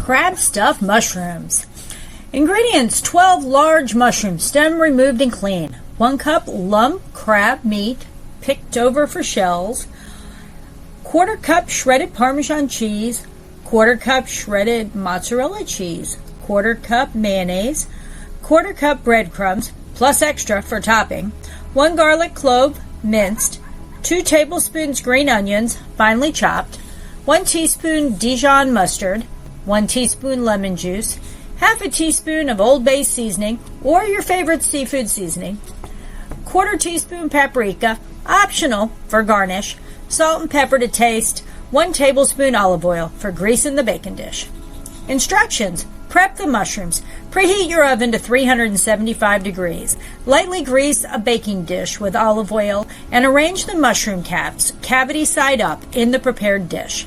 Crab stuffed mushrooms. Ingredients: 12 large mushrooms, stem removed and clean. 1 cup lump crab meat, picked over for shells. 1/4 cup shredded Parmesan cheese. 1/4 cup shredded mozzarella cheese. 1/4 cup mayonnaise. 1/4 cup breadcrumbs, plus extra for topping. 1 garlic clove, minced. 2 tablespoons green onions, finely chopped. 1 teaspoon Dijon mustard. 1 teaspoon lemon juice. Half a teaspoon of Old Bay seasoning or your favorite seafood seasoning. 1/4 teaspoon paprika, optional for garnish. Salt and pepper to taste. 1 tablespoon olive oil for grease in the baking dish. Instructions: prep the mushrooms. Preheat your oven to 375 degrees. Lightly grease a baking dish with olive oil and arrange the mushroom caps, cavity side up, in the prepared dish.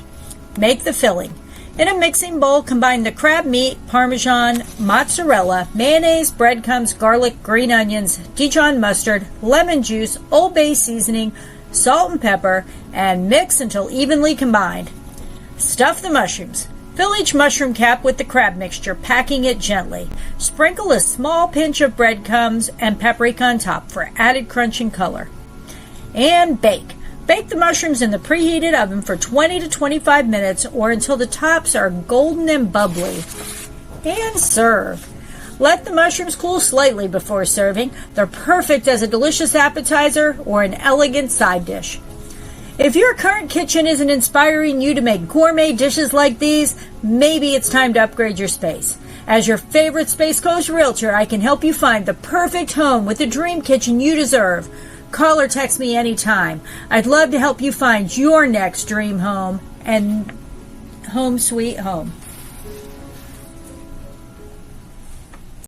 Make the filling. In a mixing bowl, combine the crab meat, Parmesan, mozzarella, mayonnaise, breadcrumbs, garlic, green onions, Dijon mustard, lemon juice, Old Bay seasoning, salt and pepper, and mix until evenly combined. Stuff the mushrooms. Fill each mushroom cap with the crab mixture, packing it gently. Sprinkle a small pinch of breadcrumbs and paprika on top for added crunch and color. And bake. Bake the mushrooms in the preheated oven for 20 to 25 minutes or until the tops are golden and bubbly. And serve. Let the mushrooms cool slightly before serving. They're perfect as a delicious appetizer or an elegant side dish. If your current kitchen isn't inspiring you to make gourmet dishes like these, maybe it's time to upgrade your space. As your favorite Space Coast realtor, I can help you find the perfect home with the dream kitchen you deserve. Call or text me anytime. I'd love to help you find your next dream home and home sweet home.